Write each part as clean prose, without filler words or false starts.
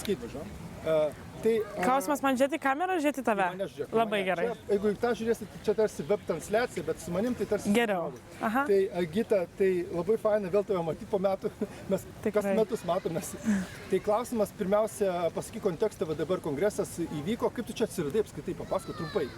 pasakyti. Klausimas man žiūrėti kamerą, žiūrėti tave? Labai gerai. Jeigu tą žiūrėsit, tai čia tarsi web transliacija, bet su manim tai tarsi... Geriau. Aha. Tai Gita, tai labai faina vėl tave matyti po metų, mes kas metus matomės. Tai klausimas, pirmiausia, pasakyk kontekstą, va dabar kongresas įvyko, kaip tu čia atsiradai, apskritai, papasako trumpai.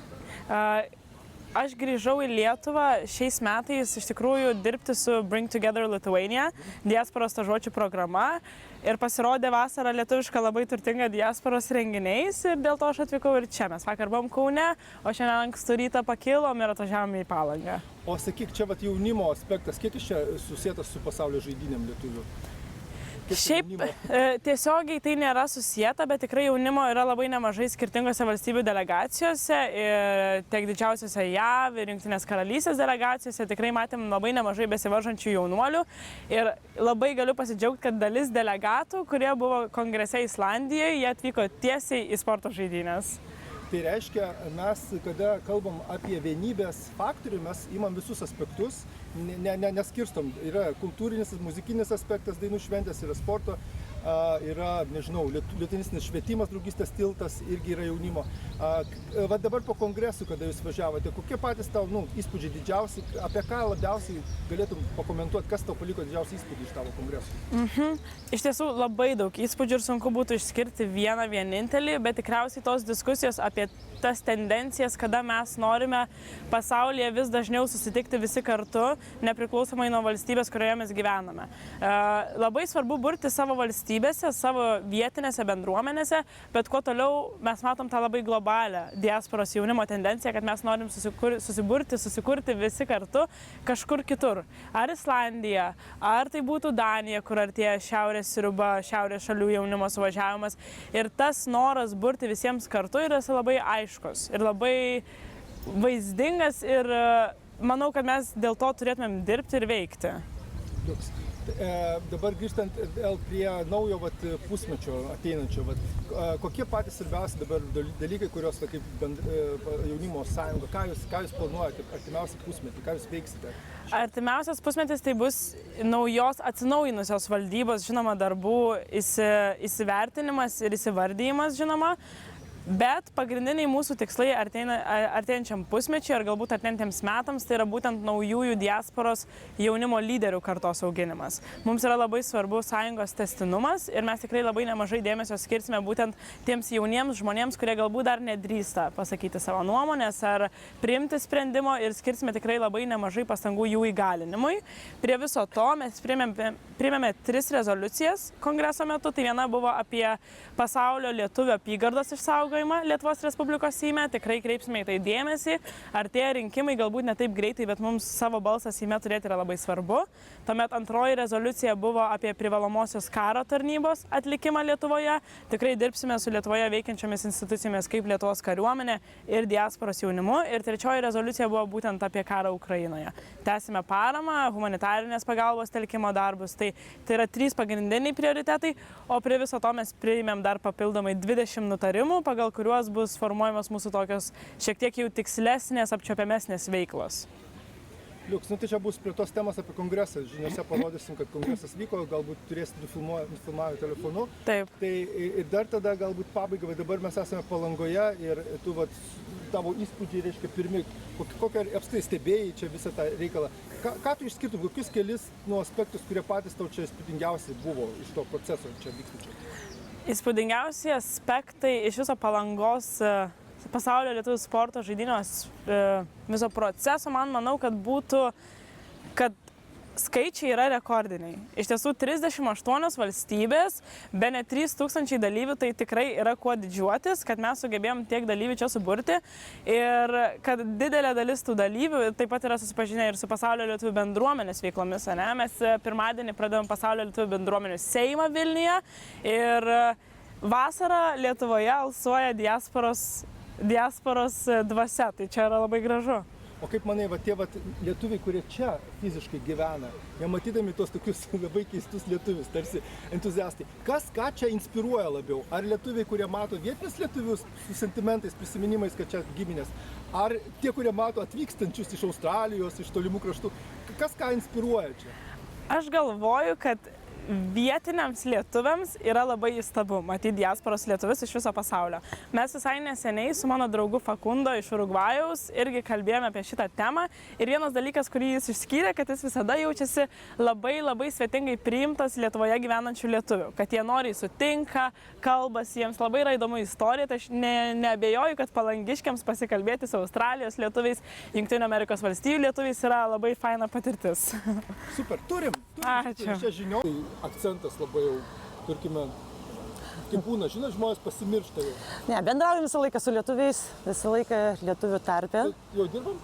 Aš grįžau į Lietuvą šiais metais iš tikrųjų dirbti su Bring Together Lithuania, diasporos stažuočių programa. Ir pasirodė vasarą lietuviška labai turtinga diasporos renginiais ir dėl to aš atvykau ir čia. Mes vakar buvom Kaune, o šiandien ankstų rytą pakilom ir atvažiavome į Palangą. O sakyk, čia vat jaunimo aspektas, kiek iš čia susietas su pasaulio žaidynėm lietuvių? Šiaip tiesiogiai tai nėra susijęta, bet tikrai jaunimo yra labai nemažai skirtingose valstybių delegacijose, tiek didžiausiose JAV ir Jungtinės karalystės delegacijose tikrai matėm labai nemažai besivaržančių jaunuolių ir labai galiu pasidžiaugti, kad dalis delegatų, kurie buvo kongrese Islandijoje, jie atvyko tiesiai į sporto žaidynės. Tai reiškia, mes, kada kalbam apie vienybės faktorių, mes imam visus aspektus, neskirstom. Yra kultūrinis, muzikinis aspektas, dainų šventės, yra sporto, yra, nežinau, lietuvinis švietimas, draugystės tiltas, irgi yra jaunimo. Va dabar po kongresų, kada jūs važiavote, kokie patys tau įspūdžiai didžiausi, apie ką labiausiai galėtum pakomentuoti, kas tau paliko didžiausią įspūdį iš tavo kongresų? Iš tiesų labai daug įspūdžių ir sunku būtų išskirti vieną vienintelį, bet tikriausiai tos diskusijos apie tas tendencijas, kada mes norime pasaulyje vis dažniau susitikti visi kartu, nepriklausomai nuo valstybės, kurioje mes gyvename. Labai svarbu burti savo valstybėse, savo vietinėse bendruomenėse, bet kuo toliau mes matom tą labai globalią diasporos jaunimo tendenciją, kad mes norim susikurti visi kartu kažkur kitur. Ar Islandija, ar tai būtų Danija, kur artėja šiaurės sriuba, šiaurės šalių jaunimo suvažiavimas. Ir tas noras burti visiems kartu yra labai aiškus ir labai vaizdingas ir manau, kad mes dėl to turėtumėm dirbti ir veikti. Dabar grįžtant prie naujo pusmečio ateinančio, kokie patys svarbiausi dabar dalykai, kurios kaip jaunimo sąjunga, ką jūs planuojate artimiausią pusmetį, ką jūs veiksite? Artimiausias pusmetis tai bus naujos atsinaujinusios valdybos, žinoma, darbų įsivertinimas ir įsivardyjimas, žinoma. Bet pagrindiniai mūsų tikslai artėjančiam pusmečiui ar galbūt artėjantiems metams tai yra būtent naujųjų diasporos jaunimo lyderių kartos auginimas. Mums yra labai svarbu sąjungos tęstinumas ir mes tikrai labai nemažai dėmesio skirsime būtent tiems jauniems žmonėms, kurie galbūt dar nedrįsta pasakyti savo nuomonės ar priimti sprendimo ir skirsime tikrai labai nemažai pastangų jų įgalinimui. Prie viso to mes priėmėme 3 rezoliucijas kongreso metu. Tai viena buvo apie pasaulio lietuvių apygardos išsaugojimą Lietuvos Respublikos Seime, tikrai kreipsime į tai dėmesį. Artėja rinkimai, galbūt ne taip greitai, bet mums savo balsą Seime turėti yra labai svarbu. Tuomet antroji rezoliucija buvo apie privalomosios karo tarnybos atlikimą Lietuvoje. Tikrai dirbsime su Lietuvoje veikiančiomis institucijomis kaip Lietuvos kariuomenė ir diasporos jaunimu. Ir trečioji rezoliucija buvo būtent apie karą Ukrainoje. Tęsime paramą, humanitarinės pagalbos telkimo darbus. Tai yra 3 pagrindiniai prioritetai, o prie viso to mes priėmėm dar papildomai 20 nutarimų, pagal kuriuos bus formuojamos mūsų tokios šiek tiek jau tikslesnės, apčiuopiamesnės veiklos. Liuks, tai čia bus prie tos temos apie kongresą. Žiniose parodysim, kad kongresas vyko, galbūt turėsit nufilmavę telefonu. Taip. Tai ir dar tada galbūt pabaigai, dabar mes esame Palangoje ir tu tavo įspūdžiai, reiškia, pirmi, kokią apskritai stebėjai čia visą tą reikalą. Ką tu išskirtum, kokius kelis aspektus, kurie patys tau čia įspūdingiausiai buvo iš to proceso čia vykstančio? Įspūdingiausi aspektai iš viso Palangos pasaulio lietuvių sporto žaidynios viso proceso, manau, kad būtų, kad skaičiai yra rekordiniai. Iš tiesų 38 valstybės, bene 3000 dalyvių, tai tikrai yra kuo didžiuotis, kad mes sugebėjom tiek dalyvių čia suburti ir kad didelė dalis tų dalyvių taip pat yra susipažinę ir su pasaulio lietuvių bendruomenės veiklomis. Mes pirmadienį pradėjom pasaulio lietuvių bendruomenių Seimą Vilniuje ir vasarą Lietuvoje alsuoja diasporos dvasia, tai čia yra labai gražu. O kaip manai, tie lietuviai, kurie čia fiziškai gyvena, jie matydami tos tokius labai keistus lietuvius, tarsi entuziastai, ką čia inspiruoja labiau? Ar lietuviai, kurie mato vietinius lietuvius su sentimentais, prisiminimais, kad čia giminės, ar tie, kurie mato atvykstančius iš Australijos, iš tolimų kraštų, ką inspiruoja čia? Aš galvoju, kad vietiniams lietuviams yra labai įstabu matyti diasporos lietuvius iš viso pasaulio. Mes visai neseniai su mano draugu Fakundo iš Urugvajaus irgi kalbėjome apie šitą temą ir vienas dalykas, kurį jis išskyrė, kad jis visada jaučiasi labai svetingai priimtas Lietuvoje gyvenančių lietuvių, kad jie noriai sutinka, kalbasi, jiems labai yra įdomu istorija, tai aš neabejoju, kad palangiškiams pasikalbėti su Australijos lietuviais, Jungtinių Amerikos valstijų lietuviais yra labai faina patirtis. Super, turim. Ačiū. Čia žinių. Tai akcentas labai jau, tarkime, kaip būna, žinot, žmonės pasimiršta jau. Ne, bendraujam visą laiką su lietuviais, visą laiką lietuvių tarpe. Jau dirbam?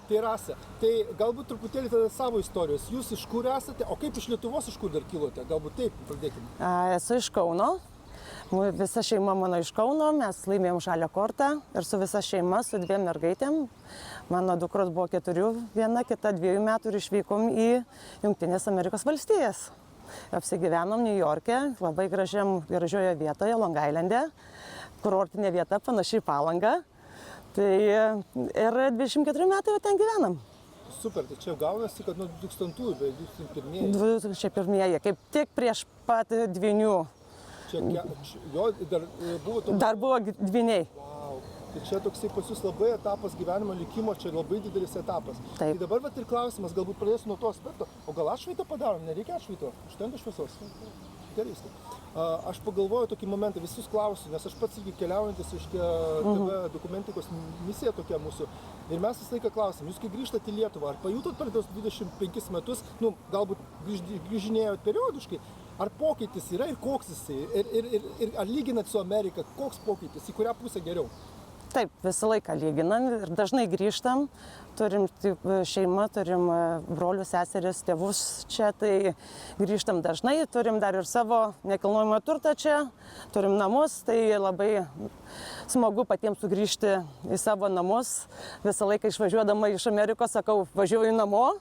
Tai Rasa, tai galbūt truputėlį tada savo istorijos. Jūs iš kur esate, o kaip iš Lietuvos iš kur dar kilote? Galbūt taip pradėkime. Esu iš Kauno. Visa šeima mano iš Kauno, mes laimėjom žalią kortą ir su visa šeima, su 2 mergaitėm. Mano dukros buvo 4, viena, kita 2 metų ir išvykom į Jungtinės Amerikos valstijas. Apsigyvenom New York'e, labai gražioje vietoje, Long Island'e, kurortinė vieta, panašiai Palangą. Tai ir 24 metai jau ten gyvenam. Super, tai čia gaunasi, kad nuo 2000-ųjų, beveik 2001. 2001, kaip tik prieš pat dvynių. Jo, dar buvo to... Dar buvo dvyniai. Wow. Tai čia toksai pas jūs labai etapas gyvenimo likimo, čia labai didelis etapas. Taip. Tai dabar vat ir klausimas, galbūt pradėsiu nuo to aspekto, o gal atšvaitą padarom, nereikia atšvaito, užtenka šviesos. Gerai, aš pagalvoju tokį momentą, visus klausiu, nes aš pats irgi keliaujantis iš TV dokumentikos misija tokia mūsų. Ir mes visą laiką klausim, jūs kai grįžtate į Lietuvą, ar pajutot per tos 25 metus, galbūt grįžinėjot periodiškai, ar pokytis yra ir koks jisai, ir ar lyginat su Amerika, koks pokytis, į kurią pusę geriau? Taip, visą laiką lyginam ir dažnai grįžtam, turim šeimą, turim brolius, seseris, tėvus čia, tai grįžtam dažnai, turim dar ir savo nekilnojamą turtą čia, turim namus, tai labai smagu patiems sugrįžti į savo namus. Visą laiką išvažiuodama iš Amerikos sakau, važiuoju namo.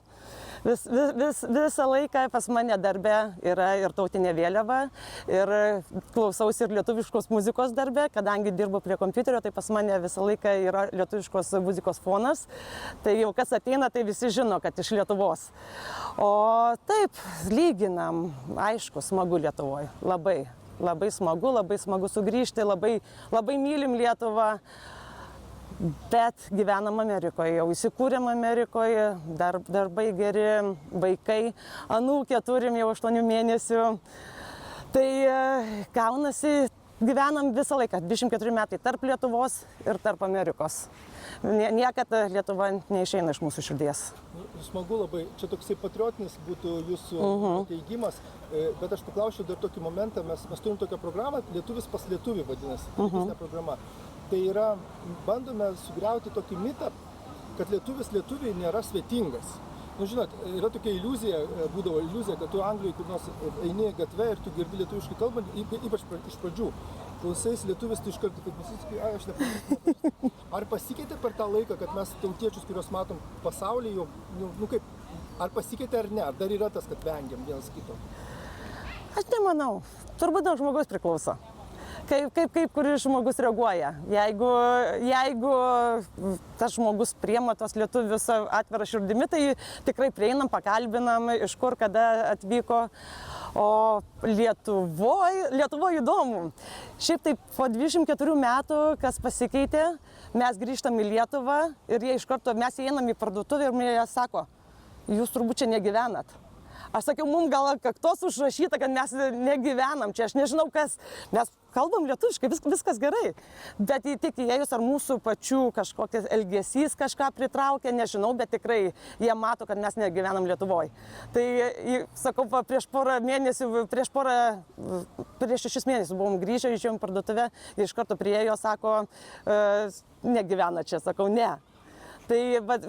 Visą laiką pas mane darbe yra ir tautinė vėliava ir klausausi ir lietuviškos muzikos darbe, kadangi dirbu prie kompiuterio, tai pas mane visą laiką yra lietuviškos muzikos fonas. Tai jau kas ateina, tai visi žino, kad iš Lietuvos. O taip, lyginam, aišku, smagu Lietuvoje, labai smagu sugrįžti, labai mylim Lietuvą. Bet gyvenam Amerikoje, jau įsikūrėm Amerikoje, darbai geri, vaikai, anūkę turim jau 8 mėnesių. Tai gaunasi, gyvenam visą laiką, 24 metai tarp Lietuvos ir tarp Amerikos. Niekada Lietuva neišeina iš mūsų širdies. Smagu labai, čia toksai patriotinis būtų jūsų teigimas, bet aš paklausčiau dar tokį momentą, mes turim tokią programą, Lietuvis pas lietuvį vadinasi, televizijinė programa. Tai yra, bandome sugriauti tokį mitą, kad lietuviai nėra svetingas. Nu, žinot, yra tokia iliuzija, būdavo iliuzija, kad tu Anglijai kur nors eini gatve ir tu girdi lietuviškai kalbant, ypač iš pradžių. Klausais lietuvis, tu iš karto, kad visi sakai, aš nepažįstu. Ar pasikeitė per tą laiką, kad mes tautiečius, kuriuos matom pasaulyje, ar pasikeitė ar ne? Ar dar yra tas, kad vengiam vienas kito? Aš nemanau. Turbūt daug žmogus priklauso. Kaip kuris žmogus reaguoja. Jeigu tas žmogus priima tos lietuvius atvirą širdimi, tai tikrai prieinam, pakalbinam, iš kur, kada atvyko. O Lietuvoje įdomu. Šiaip taip, po 24 metų, kas pasikeitė, mes grįžtam į Lietuvą ir jie iš karto, mes įeinam į parduotuvę ir jie sako, jūs turbūt čia negyvenat. Aš sakiau, mums gal kaktos užrašyta, kad mes negyvenam čia, aš nežinau kas, mes kalbam lietuviškai, viskas gerai, bet tik įėjus ar mūsų pačių kažkokias elgesys kažką pritraukia, nežinau, bet tikrai jie mato, kad mes negyvenam Lietuvoje. Tai, sakau, prieš 6 mėnesių buvom grįžę, išėjom parduotuvę, iš karto priėjo, sako, negyvena čia, sakau, ne. Tai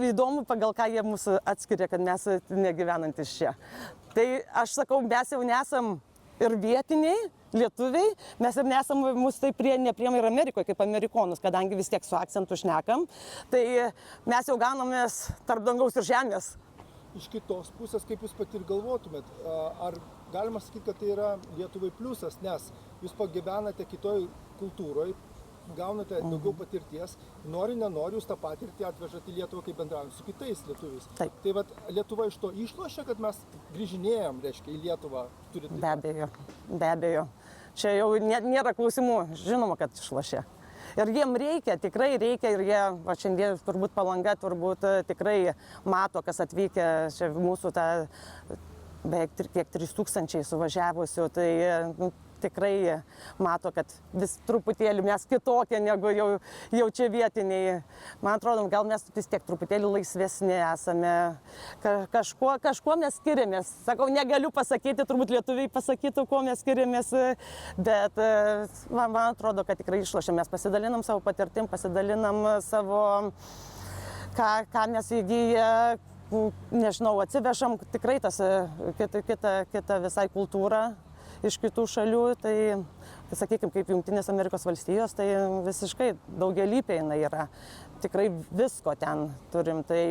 įdomu, pagal ką jie mūsų atskiria, kad mes negyvenantis čia. Tai aš sakau, mes jau nesam ir vietiniai, lietuviai, mes ir nesam, mūsų tai nepriema ir Amerikoje kaip amerikonus, kadangi vis tiek su akcentu šnekam. Tai mes jau ganomės tarp dangaus ir žemės. Iš kitos pusės, kaip jūs pati ir galvotumėt, ar galima sakyti, kad tai yra Lietuvai pliusas, nes jūs pagyvenate kitoj kultūroje, gaunate daugiau patirties, nori, nenori, jūs tą patirtį atvežate į Lietuvą, kaip bendraujant su kitais lietuviais. Taip. Tai vat Lietuva iš to išlošia, kad mes grįžinėjom, reiškia, į Lietuvą. Be abejo. Čia jau nėra klausimų, žinoma, kad išlošia. Ir jiem reikia, tikrai reikia ir jie, va šiandien turbūt Palanga, tikrai mato, kas atvykę, čia mūsų tą beveik 3000 suvažiavusių, tai tikrai mato, kad vis truputėlį mes kitokie negu jau čia vietiniai. Man atrodo, gal mes vis tiek truputėlį laisvesni esame, kažkuo mes skiriamės. Sakau, negaliu pasakyti, turbūt lietuviai pasakytų, kuo mes skiriamės, bet man atrodo, kad tikrai išlošiam. Mes pasidalinam savo patirtim, pasidalinam savo, ką mes įgyję, nežinau, atsivešam tikrai tas kitą visai kultūrą iš kitų šalių, tai, sakykime, kaip Jungtinės Amerikos valstijos, tai visiškai daugialypė jinai yra. Tikrai visko ten turim, tai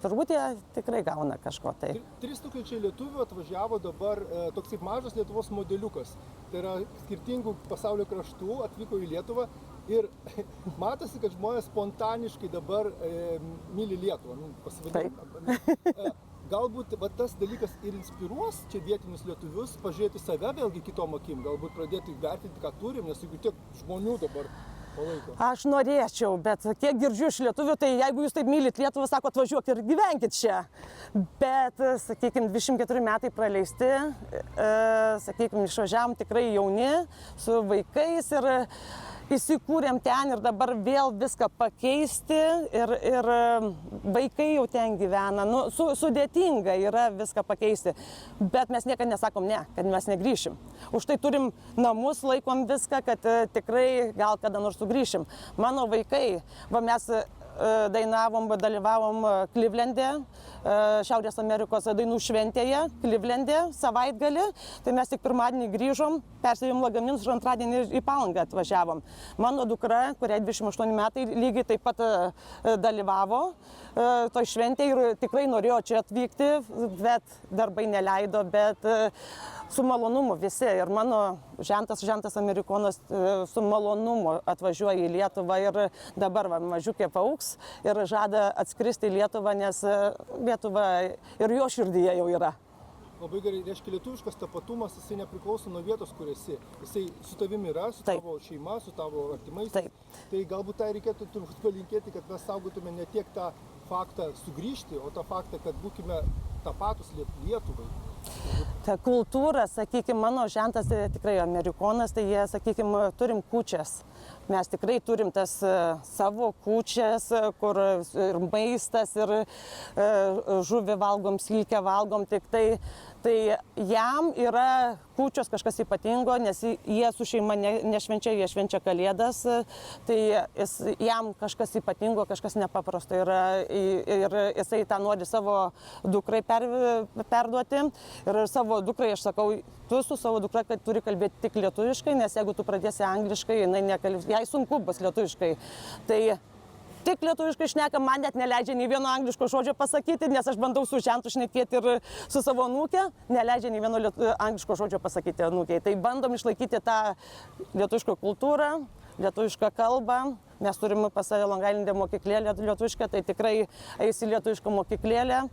turbūt jie tikrai gauna kažko. 3000 lietuvių atvažiavo dabar toks kaip mažas Lietuvos modeliukas. Tai yra skirtingų pasaulio kraštų atvyko į Lietuvą ir matosi, kad žmonės spontaniškai dabar myli Lietuvą. Galbūt tas dalykas ir inspiruos čia vietinius lietuvius pažiūrėti save vėlgi kitom akim, galbūt pradėti vertinti, ką turim, nes jeigu tiek žmonių dabar palaiko. Aš norėčiau, bet kiek girdžiu iš lietuvių, tai jeigu jūs taip mylit Lietuvą, sako, atvažiuok ir gyvenkit čia. Bet, sakykime, 24 metai praleisti, sakykime, išvažiavam tikrai jauni, su vaikais ir įsikūrėm ten ir dabar vėl viską pakeisti ir vaikai jau ten gyvena. Nu, sudėtinga yra viską pakeisti, bet mes niekada nesakom ne, kad mes negrįšim. Už tai turim namus, laikom viską, kad tikrai gal kada nors sugrįšim. Mano vaikai, mes dainavom, dalyvavom Clevelande, Šiaurės Amerikos dainų šventėje, Clevelande savaitgalį, tai mes tik pirmadienį grįžom, persėdėm lagaminus ir antradienį į Palangą atvažiavom. Mano dukra, kuriai 28 metai, lygiai taip pat dalyvavo toj šventėje ir tikrai norėjo čia atvykti, bet darbai neleido, bet su malonumu visi ir mano žentas Amerikonas su malonumu atvažiuoja į Lietuvą ir dabar mažiukė paaugs ir žada atskristi į Lietuvą, nes Lietuva ir jo širdyje jau yra. Labai gerai, reiškia, lietuviškas tapatumas, jisai nepriklauso nuo vietos, kur esi. Jisai su tavimi yra, su tavo šeima, su tavo artimais. Tai galbūt tai reikėtų turbūt palinkėti, kad mes saugotume ne tiek tą faktą sugrįžti, o tą faktą, kad būkime tapatus Lietuvai. Ta kultūra, sakykime, mano žentas tikrai Amerikonas, tai jie, sakykime, turim kūčias. Mes tikrai turim tas savo kūčias, kur ir maistas, ir žuvį valgom, silkę valgom, tik tai jam yra kūčios kažkas ypatingo, nes jie su šeima nešvenčia, jie švenčia Kalėdas, tai jam kažkas ypatingo, kažkas nepaprasto yra ir jisai tą nori savo dukrai perduoti. Ir savo dukrai aš sakau, tu su savo dukra turi kalbėti tik lietuviškai, nes jeigu tu pradėsi angliškai, jai sunku bus lietuviškai. Tai tik lietuviškai šnekam, man net neleidžia nei vieno angliško žodžio pasakyti, nes aš bandau su žentu šnekėti ir su savo anūke, neleidžia nei vieno angliško žodžio pasakyti anūkei. Tai bandom išlaikyti tą lietuvišką kultūrą, lietuvišką kalbą. Mes turim pas save Longailinde mokyklėlę lietuvišką, tai tikrai eisi lietuvišką mokyklėlę.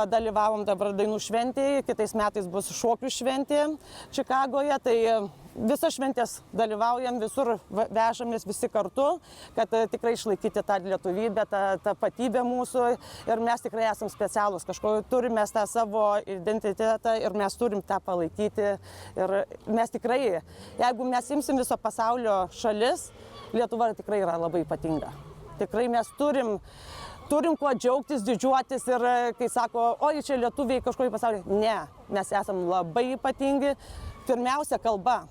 Dalyvavom dabar dainų šventėje, kitais metais bus šokių šventė Čikagoje, tai visas šventės dalyvaujam, visur vežamės visi kartu, kad tikrai išlaikyti tą lietuvybę, tą tapatybę mūsų ir mes tikrai esam specialūs, kažko turime tą savo identitetą ir mes turim tą palaikyti ir mes tikrai, jeigu mes imsim viso pasaulio šalis, Lietuva tikrai yra labai ypatinga. Tikrai mes turim kuo džiaugtis, didžiuotis ir kai sako, oi, čia lietuviai kažkokį pasaulį. Ne, mes esam labai ypatingi. Pirmiausia, kalba.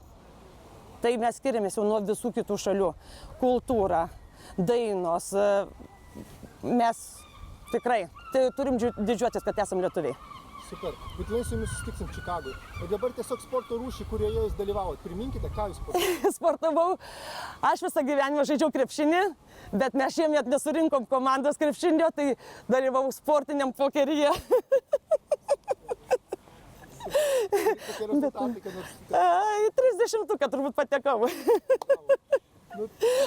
Tai mes skiriamės jau nuo visų kitų šalių. Kultūra, dainos. Mes tikrai turim didžiuotis, kad esam lietuviai. Super. Būtinai su jumis susitiksim Čikagoje. O dabar tiesiog sporto rūšį, kurioje jūs dalyvavot. Priminkite, ką jūs sportavote. Sportavau. Aš visą gyvenimą žaidžiau krepšinį, bet mes šiemet nesurinkom komandos krepšinio, tai dalyvavau sportiniam pokeryje. Kokie rezultatai, kad nors... 30-uką turbūt patekau.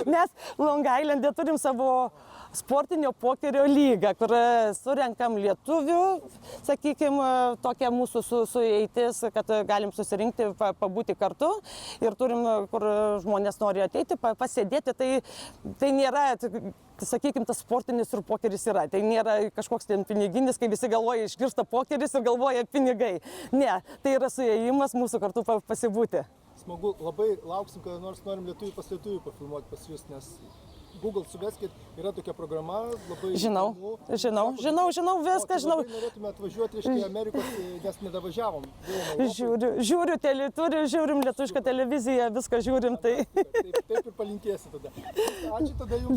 Mes Long Island'e turim savo sportinio pokerio lygą, kur surenkam lietuvių, sakykime, tokia mūsų sueitis, kad galim susirinkti, pabūti kartu ir turim, kur žmonės nori ateiti, pasėdėti. Tai nėra, sakykime, tas sportinis ir pokeris yra. Tai nėra kažkoks ten piniginis, kai visi galvoja išgirsta pokeris ir galvoja pinigai. Ne, tai yra suėjimas mūsų kartu pasibūti. Smagu, labai lauksim, kada nors norim lietuvių pas lietuvių pafilmuoti pas jūs, nes Google suveskit, yra tokia programa, labai žinau viską, žinau. Labai norėtume atvažiuoti iš Amerikos, nes nedavažiavom. Žiūrim lietuvišką televiziją, viską žiūrim. Tai. Taip ir palinkėsi tada. Ačiū tada jums.